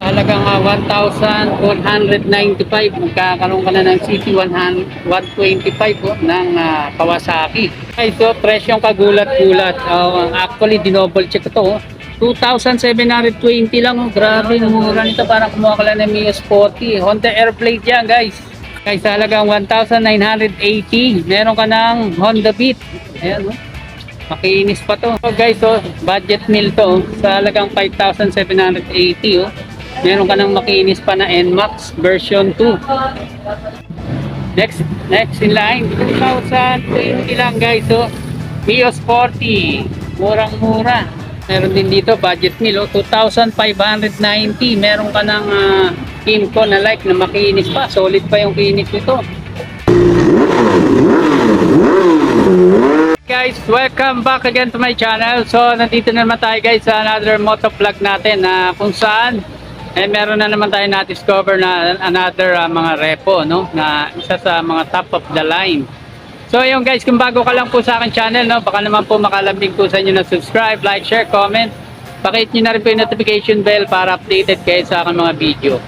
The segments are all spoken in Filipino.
Halagang 1,495, magkakaroon ka na ng CT125 ng Kawasaki. Guys, so presyong kagulat-gulat. Actually, dinoble check ito. 2,720 lang. Grabe, mura nito. Parang kumuha ka lang ng Mio Sporty. Honda Airblade yan, guys. Guys, halagang 1,980. Meron ka ng Honda Beat. Ayan, makinis pa to. So guys, budget meal to. Sa halagang 5,780. Meron ka ng makinis pa na NMAX version 2. Next in line, 2,020 lang guys. Mio Sporty. Murang-mura. Meron din dito budget meal 2,590. Meron ka ng Kimco na like na makinis pa. Solid pa yung kinis nito. Guys, welcome back again to my channel. So nandito na naman tayo guys sa another moto vlog natin na kung saan meron na naman tayo na-discover na another mga repo, no? Na isa sa mga top of the line. So ayun guys, kung bago ka lang po sa akin channel, no? Baka naman po makalambing po sa inyo na subscribe, like, share, comment. Pakihit nyo na rin po yung notification bell para updated kayo sa aking mga video.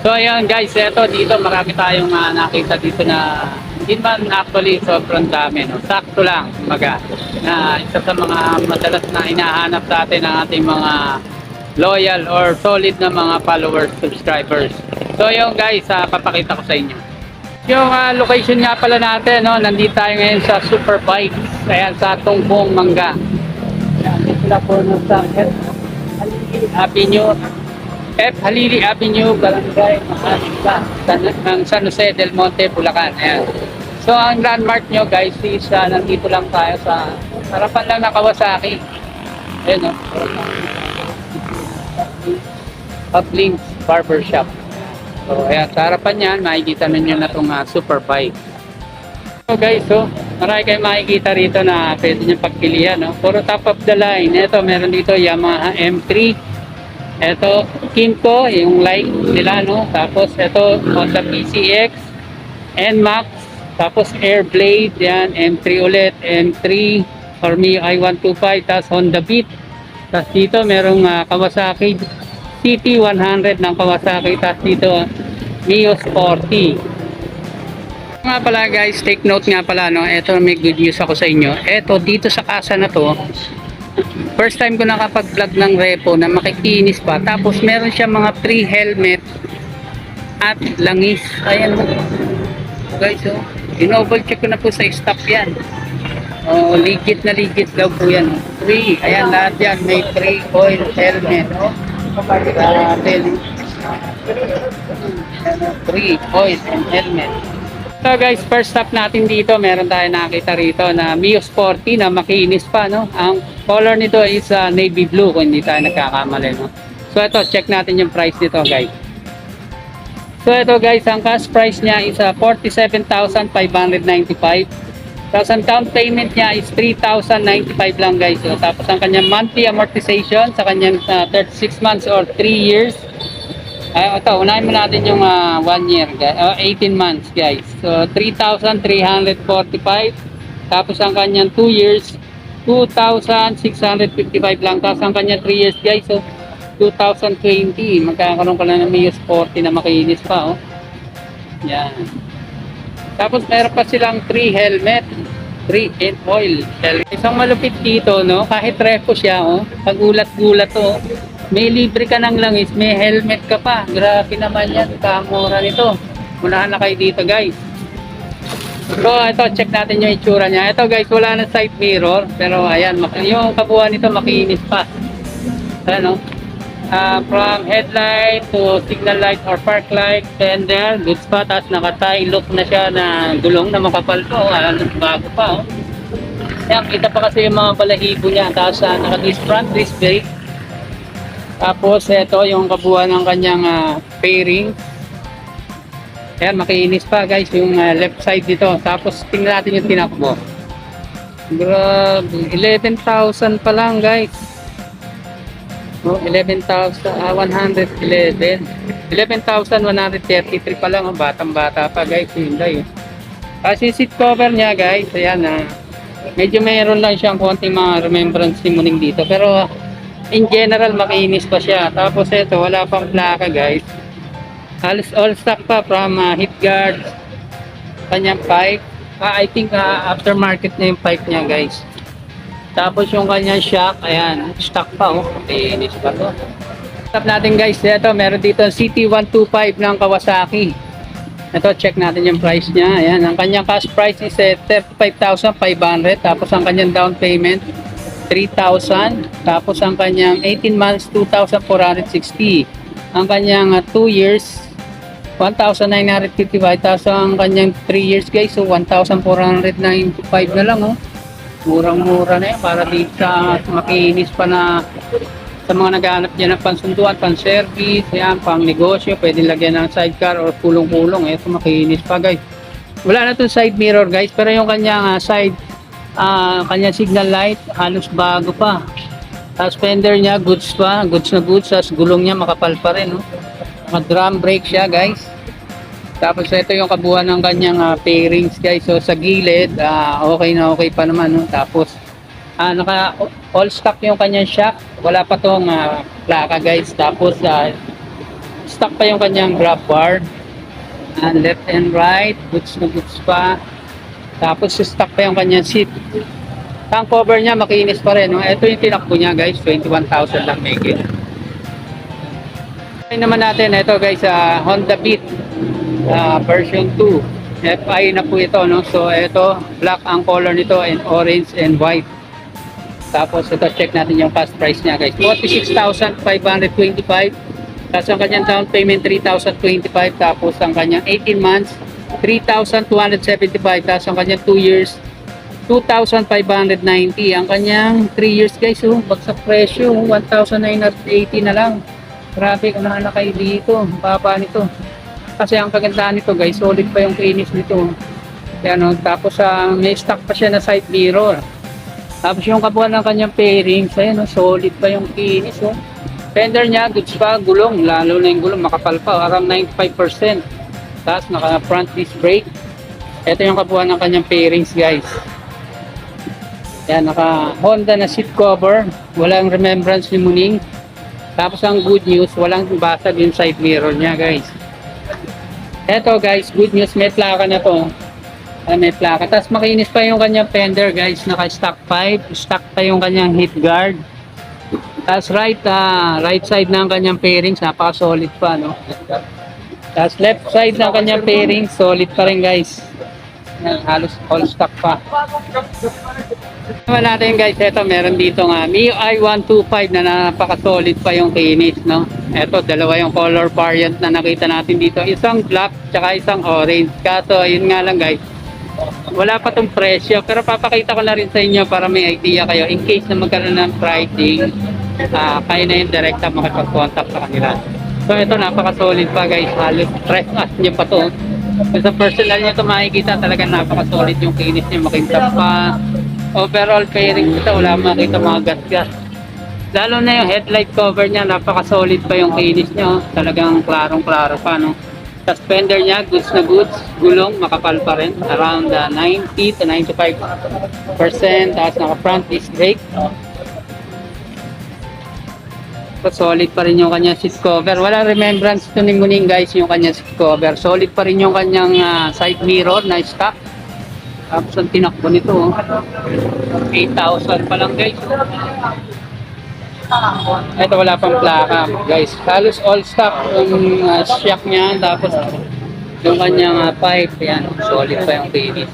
So ayun guys, eto dito marami tayong nakita dito na hindi man actually sobrang dami, no? Sakto lang, kumaga, na isa sa mga madalas na hinahanap sa atin ng ating mga loyal or solid na mga followers, subscribers. So yun guys, papakita ko sa inyo yung location nga pala natin, no? Nandito tayo ngayon sa Super Bikes, ayan, sa Tungkong Mangga. Ayan, dito na po sa Halili Avenue, Halili Avenue, Barangay Maharlika ng San Jose del Monte, Bulacan. Ayan. So ang landmark nyo guys is nandito lang tayo sa harapan lang na Kawasaki. Ayan, no? Uplinks Barbershop. So ayan, sa harapan yan makikita ninyo na itong super bike. So guys, marami kayong makikita rito na pwede nyo pagpilihan, no? Puro top of the line. Ito, meron dito Yamaha M3. Ito, Kimco, yung light nila, no? Tapos ito, Honda PCX, NMAX, tapos Airblade, yan, M3 ulit, M3 or Mio i125, tapos Honda Beat. Tapos dito merong Kawasaki CT100 ng Kawasaki. Tapos dito Mio Sporty. Nga pala guys, take note nga pala, no? Ito, may good news ako sa inyo. Ito dito sa kasa na to, first time ko nakapag-vlog ng repo na makikinis pa. Tapos meron siya mga free helmet at langis. Ayan guys, dinoble check ko na po sa stock yan. Legit na legit daw po yan. Free. Ayan, lahat yan. May free oil helmet. Free oil and helmet. So guys, first stop natin dito, meron tayo nakita rito na Mio Sporty na makinis pa, no? Ang color nito is navy blue kung hindi tayo nagkakamali, no? So ito, check natin yung price nito guys. So ito guys, ang cash price niya is 47,595. Tapos ang down payment niya is 3,095 lang guys. So, tapos ang kanyang monthly amortization sa kanyang 36 months or 3 years. Ito, unahin mo natin yung 1 year, 18 months guys. So 3,345. Tapos ang kanyang 2 years, 2,655 lang. Tapos ang kanyang 3 years guys, so 2020. Magkakaroon ka lang ng Mio Sporty na makinis pa, oh. Yan. Tapos meron pa silang free helmet, free and oil helmet. Isang malupit dito, no? Kahit repo siya, oh. Pagulat-gulat to, may libre ka ng langis, may helmet ka pa. Grabe naman yan, kamura nito. Unahan na kayo dito guys. So ito, check natin yung itsura niya. Ito guys, wala na side mirror, pero ayan, yung kabuuan nito makinis pa. Ano? From headlight to signal light or park light, fender, goods pa, tapos naka-tie look na siya na gulong na makapal to, bago pa, oh. Yan, kita pa kasi yung mga balahibo niya, tapos naka-disc front, disc brake. Tapos ito yung kabuuan ng kanyang fairing. Yan, makinis pa guys yung left side dito. Tapos tingnan natin yung tinakbo. Grabe, 11,000 pa lang guys. 11,111. 11,133 pa lang, oh. Batang-bata pa guys, Hyundai. Kasi seat cover niya guys, ayan medyo mayroon lang siyang konting mga remembrance ni Muning dito, pero in general makinis pa siya. Tapos ito, wala pang plaka guys. Halos all stock pa from heat guard, kanyang pipe. I think aftermarket na yung pipe niya guys. Tapos yung kanyang shock, ayan, stock pa oh. Makinis pa to. Stop natin guys, ito meron dito CT125 ng Kawasaki. Ito, check natin yung price niya. Ayan, ang kanyang cash price is 35,500. Tapos ang kanyang down payment 3,000. Tapos ang kanyang 18 months 2,460. Ang kanyang 2 years 1,955. Tapos ang kanyang 3 years guys, so 1,495 na lang oh. Murang-mura na yan para dito sa makinis pa na sa mga naghahanap dyan ng pansunduan, pan-service, yan, pang-negosyo, pwede lagyan ng sidecar or kulong-kulong. Ito, makinis pa guys. Wala na itong side mirror guys, pero yung kanyang kanyang signal light, halos bago pa. Tapos fender niya, goods pa, goods na goods. Tapos gulong niya, makapal pa rin. No? Mag-drum brake siya guys. Tapos ito yung kabuuan ng kanyang pairings guys. So sa gilid, okay na okay pa naman. No? Tapos naka all stock yung kanyang shock, wala pa tong plaka guys. Tapos stock pa yung kanyang grab bar, left and right, goods na goods pa. Tapos stock pa yung kanyang seat. Tank cover niya makinis pa rin no? Ito yung tinakbo niya guys, 21,000 lang may git. Okay naman natin ito guys, Honda Beat version 2 FI na po ito no? So ito black ang color nito and orange and white. Tapos ito, check natin yung cash price niya guys. 46,525. Tapos ang kanyang down payment 3,025. Tapos ang kanyang 18 months 3,275. Tapos ang kanyang 2 years 2,590. Ang kanyang 3 years guys, bagsak presyo 1,980 na lang. Grabe, unahan na kayo dito. Baba nito. Kasi ang kagandahan nito guys, solid pa yung kinis nito. Yan, tapos may stock pa siya na side mirror. Tapos yung kabuuan ng kanyang pairings, ayan, solid pa yung kinis. Fender niya, goods pa, gulong, lalo na yung gulong, makapal pa, around 95%. Tapos naka front disc brake. Ito yung kabuuan ng kanyang pairings guys. Ayan, naka Honda na seat cover, walang remembrance ni Muning. Tapos ang good news, walang basag yung side mirror niya guys. Ito guys, good news, may plaka na to. May plaka. Tapos makinis pa yung kanyang fender guys, naka stock pipe, stock pa yung kanyang heat guard. Tapos right side ng kanyang pairings, napaka solid pa no. Tapos left side ng kanyang pairings, solid pa rin guys. Halos all stock pa. Naman natin guys, ito meron dito nga Mio i125 na napaka solid pa yung kinis no. Ito dalawa yung color variant na nakita natin dito, isang black tsaka isang orange. Kaso yun nga lang guys, wala pa tong presyo, pero papakita ko na rin sa inyo para may idea kayo in case na magkaroon ng pricing, kayo na yung direkta makipag-contact sa kanila. So ito napaka solid pa guys, halos fresh as nyo pa to. Sa personal nyo ito makikita talaga napaka solid yung kinis nyo, makintab pa. Overall fairing ito, wala makita mga gas-gas. Lalo na yung headlight cover niya, napaka solid pa yung kinis nyo, talagang klarong-klaro pa no. Tapos fender niya, goods na goods, gulong, makapal pa rin, around 90 to 95%. Tapos naka front disc brake. So, solid pa rin yung kanyang seat cover. Wala remembrance to ni Muning guys yung kanyang seat cover. Solid pa rin yung kanyang side mirror na stock. Tapos ang tinakbo nito, 8,000 pa lang guys. Ito wala pang plaka guys, halos all stock yung shock niya. Tapos yung kanyang pipe, yan, solid pa yung kinis.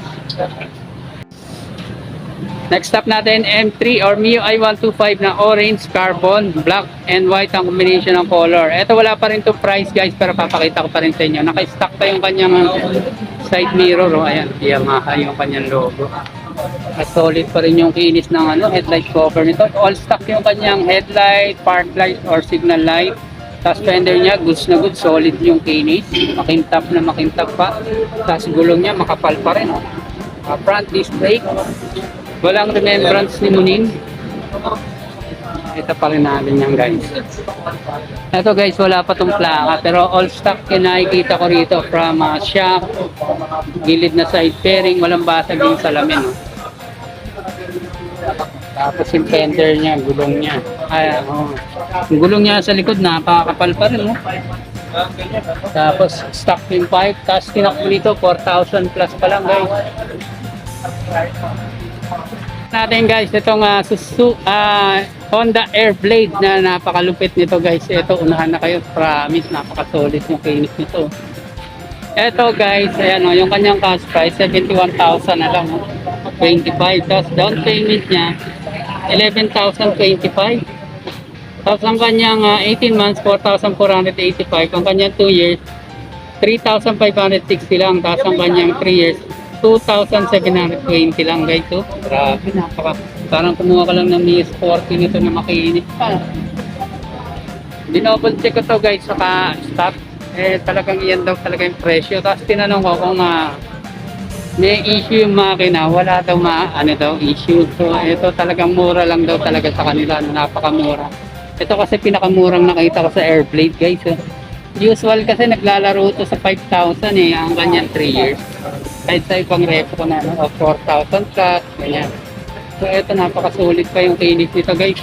Next stop natin, M3 or Mio i125 na orange, carbon, black and white ang combination ng color. Ito wala pa rin to price guys, pero papakita ko pa rin sa inyo. Naka-stock pa yung kanyang side mirror, ayan, Yamaha yung kanyang logo. Solid pa rin yung kinis ng headlight cover nito. All stock yung kanyang headlight, park light or signal light. Tapos fender niya, goods na goods, solid yung kinis. Makintab na makintab pa. Tapos gulong niya, makapal pa rin. Front disc brake. Walang remembrance ni Muning. Ito pa rin natin yan guys. Ito guys, wala pa tong plaka. Pero all stock yung nakikita ko rito from shock, gilid na side fairing, walang basag yung salamin. Tapos yung fender niya, gulong niya. Ay, oh. Yung gulong niya sa likod, napakakapal pa rin, oh. Tapos stock yung pipe, tapos tinakbo nito 4,000 plus pa lang guys. Natin guys, itong Honda Airblade na napakalupit nito guys. Ito, unahan na kayo, promise, napaka-solid yung kinis nito. Ito guys, ayan o, yung kanyang cash price, 71,000 na lang, 25. Tapos down payment niya, 11,025. Tapos ang kanyang 18 months, 4,485. Ang kanyang 2 years, 3,560 lang. Tapos ang kanyang 3 years, 2,720 lang guys. So, grabe, napaka. Parang kumuha ka lang ng PS40 nito na makiinit pa. Dinoble check ko to guys, saka stock. Talagang iyan daw talaga yung presyo. Tapos tinanong ko kung may issue yung makina, wala daw issue. So ito talagang mura lang daw talaga sa kanila, napakamura. Ito kasi pinakamurang nakita ko sa Airblade guys. Usual kasi naglalaro ito sa 5,000 ang kanyang 3 years. Kahit sa ibang repo na 4,000 plus, ganyan. So ito napakasulit pa yung kinis nito guys.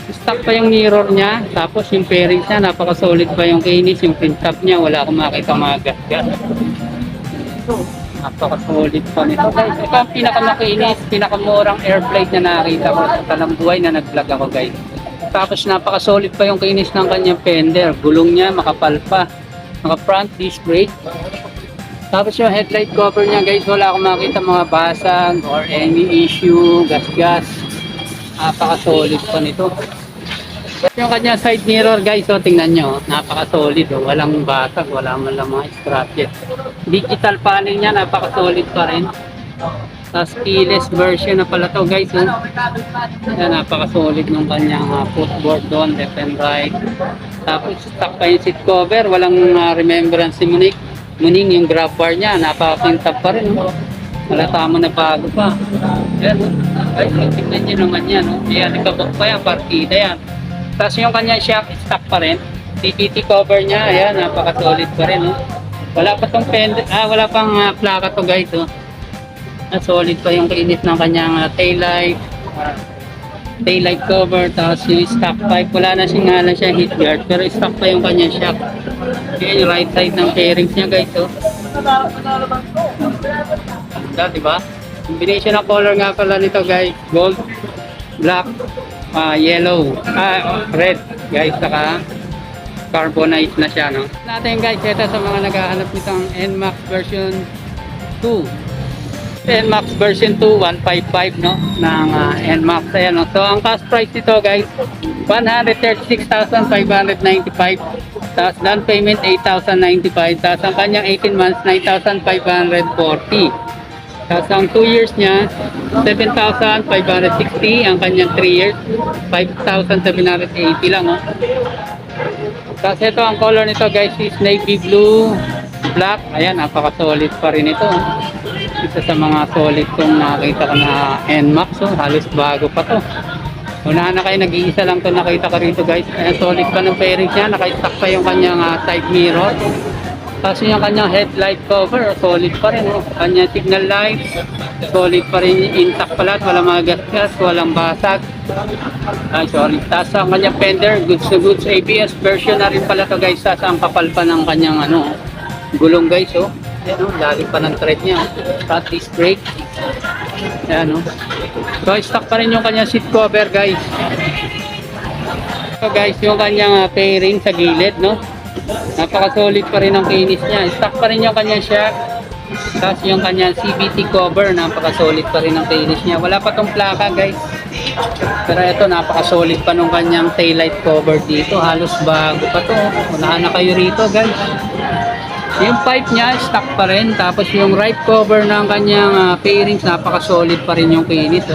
Stock pa yung mirror niya, tapos yung fairings niya, napaka-solid pa yung kinis, yung pin top niya, wala akong makita mga gas-gas. Napaka-solid pa nito guys. Ito ang pinakamakinis, pinakamurang Airblade na nakita ko sa talambuhay na nag-vlog ako guys. Tapos napaka-solid pa yung kinis ng kanyang fender, gulong niya makapal pa, naka-front disc brake. Tapos yung headlight cover niya guys, wala akong makita mga basag or any issue, gas-gas. Napaka-solid pa nito. Yung kanya side mirror guys, so tingnan nyo, napaka-solid, walang basag, wala man lang mga scratches. Digital panel niya, napaka-solid pa rin. Tapos keyless version na pala to guys. Yan, napaka-solid ng kanyang footboard doon, left and right. Tapos stock pa yung seat cover, walang remembrance si Muning yung grab bar niya, napaka-kintab pa rin. Wala tama na bago pa. Yan, guys, tingnan nyo naman yan. Yan, nakabok pa yan, partida yan. Tapos yung kanyang shock, stock pa rin. TPT cover niya, ayan, napaka-solid pa rin. Wala pa tong wala pang plaka to guys. Solid pa yung kinis ng kanyang taillight cover. Tapos yung stock pipe, wala na siya heat guard, pero stock pa yung kanyang shock. Ayan yung right side ng fairings niya guys. Diba? Combination ng color nga pala nito guys, gold, black, yellow, red guys, saka carbonite na siya, no? Natin guys, ito sa mga naghahanap nitong NMAX version 2. NMAX version 2, 155, no? Ng NMAX, ayan, no? So ang cost price nito guys, 136,595. Tapos down payment 8,095. Tapos ang kanyang 18 months 9,540. Tapos ang 2 years niya 7,560. Ang kanyang 3 years 5,780 lang, oh. Tapos ito ang color nito guys is navy blue, black. Ayan, napaka-solid pa rin ito. Isa sa mga solid kong nakita ko na NMAX, oh. Halos bago pa to. Unahan na kayo, nag-iisa lang to nakita ko rito guys. Ayan, solid pa ng fairings niya, naka-stack pa yung kanyang side mirror. Tapos yung kanyang headlight cover, solid pa rin. Kanyang signal light, solid pa rin, intact pa lahat, walang mga gas-gas, walang basag. Ay, sorry. Tapos ang kanyang fender, goods to goods, ABS version na rin pala to guys. Tapos ang kapal pa ng kanyang gulong guys, oh. Ayan, oh, lalim pa ng thread niya. Front disc brake. Ayan, oh. So, stock pa rin yung kanyang seat cover guys. So guys, yung kanyang fairing sa gilid, no? Napaka-solid pa rin ang kinis niya. Stock pa rin yung kanyang shock. Tapos yung kanyang CVT cover, napaka-solid pa rin ang kinis niya. Wala pa tong plaka guys. Pero ito, napaka-solid pa nung kanyang taillight cover dito. Halos bago pa to. Unahan na kayo rito guys. Yung pipe niya, stock pa rin. Tapos yung right cover ng kanyang fairings, napaka-solid pa rin yung kinis.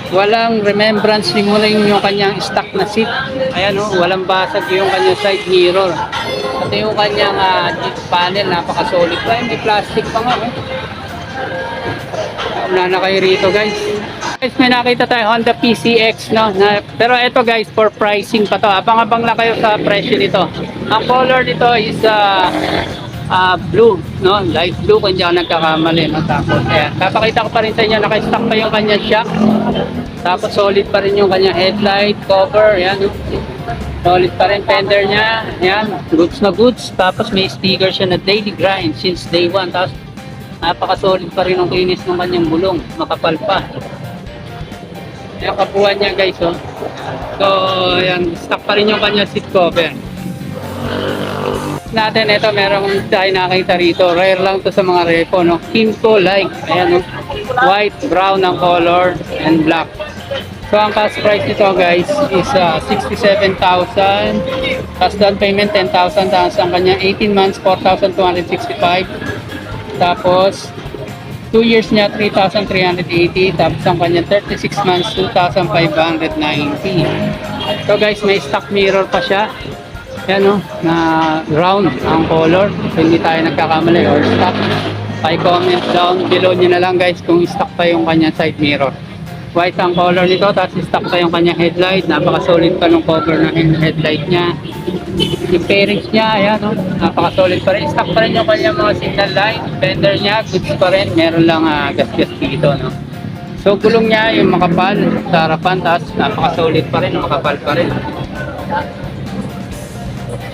Walang remembrance ni Muling yung kanyang stock na seat. Ayan, walang basag yung kanyang side mirror. At yung kanyang panel, napaka-solid pa. May plastic pa nga. Una na kayo rito guys. Guys, may nakita tayo Honda PCX, no? Pero ito guys, for pricing pa to. Abang-abang lang kayo sa presyo nito. Ang color nito is blue, no? Light blue kung hindi ako nagkakamali, no? Tapos, ayan. Papakita ko pa rin sa inyo, naka-stock pa yung kanyang shock. Tapos, solid pa rin yung kanyang headlight, cover, ayan, no? Solid pa rin fender niya, ayan, goods na goods. Tapos, may sticker siya na daily grind since day 1. Tapos, napaka-solid pa rin ang kinis ng kanyang gulong, makapal pa. Ayan, kapuhan niya, guys, oh. So, ayan, stock pa rin yung kanyang seat cover. Natin ito, merong tayo nakita rito, rare lang to sa mga repo, no? Kimco like, ayan, no? White, brown ang color and black. So ang cash price nito, guys, is 67,000, cash down payment 10,000, tapos ang kanya 18 months 4,265, tapos 2 years niya 3,380, tapos ang kanya 36 months 2,590. So guys, may stock mirror pa siya. Yan, no, na round ang color. So, hindi tayo nagkakamali or stock. Pa-comment down below nyo na lang, guys, kung stock pa yung kanyang side mirror. White ang color nito, tapos stock pa yung kanyang headlight. Napaka-solid pa ng cover ng headlight niya. Yung fairings niya, ayan, no, napaka-solid pa rin. Stock pa rin yung kanyang mga signal light. Fender niya, goods pa rin. Meron lang gas-gas dito, no. So, gulong niya yung makapal sa harapan, tapos napaka-solid pa rin, makapal pa rin.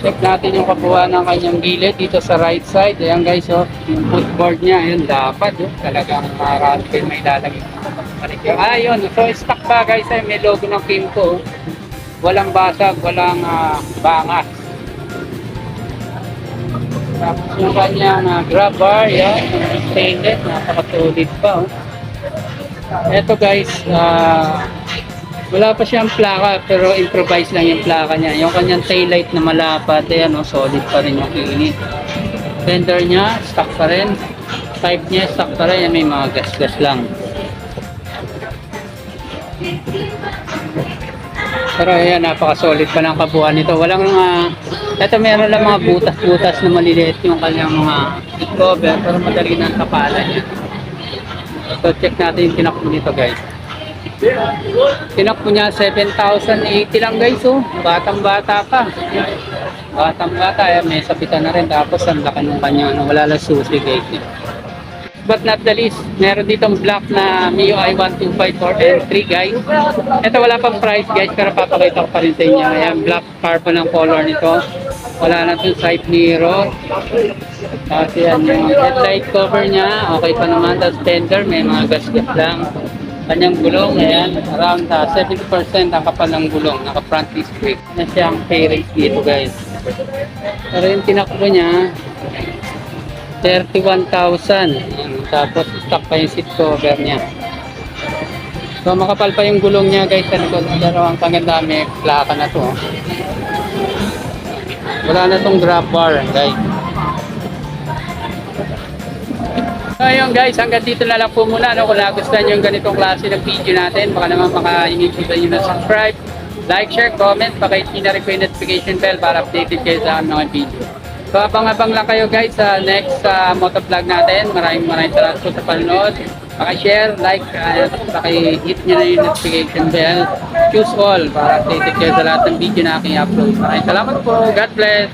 Check natin yung kabuuan ng kanyang gilid dito sa right side. Ayan, guys, oh, yung footboard niya, ayan, dapat, oh, talagang marami kayo may lalagay. Ayun, so stock pa, guys, ay may logo ng Kimco. Walang basag, walang bangas. Tapos yung kanyang grab bar, yan, stainless, napakatulid pa, oh. Eto, guys, wala pa siyang plaka pero improvise lang yung plaka niya. Yung kanyang taillight na malapat, ayan, no, solid pa rin yung init. Fender niya, stock pa rin. Type niya, stock pa rin. May mga gas-gas lang. Pero ayan, napaka-solid pa ng kabuuan nito. Walang eto, meron lang mga butas-butas na maliliit yung kanyang mga seat cover pero madali na ang kapalan niya. So check natin yung tinakbo nito, guys. Tinakbo niya 7,080 lang, guys, oh. Batang-bata pa. Batang-bata, ayan, may sabitan na rin. Tapos ang laki ng kanya, wala lang susi, guys. But not the least, meron ditong black na MIUI 1254 N3, guys. Ito wala pang price, guys, pero papakita ko pa rin sa inyo. Ayan, black carbon ang color nito. Wala na itong side mirror. Tapos yan, yung headlight cover niya, okay pa naman. Tapos fender, may mga gas-gas lang. Kanyang gulong, ayan, around 70% ang kapal ng gulong, naka front disc brake na siyang fairings dito, guys. Pero yung tinakbo niya 31,000, tapos stock pa yung seat cover niya. So makapal pa yung gulong niya, guys, sa likod. Pero ang kaganda, may plaka na to, oh. Wala na tong grab bar, guys. So ayun, guys, hanggang dito na lang po muna, no? Kung nagustuhan nyo yung ganitong klase ng video natin, baka naman maka-initiate nyo na subscribe, like, share, comment, paki-hit na rin po yung notification bell para updated kayo sa mga video. So abang-abang lang kayo, guys, sa next motovlog natin. Maraming salamat po sa panonood. Paki-share, like, paki-hit nyo na yung notification bell, choose all para updated kayo sa lahat ng video na aking upload. Maraming salamat po, God bless!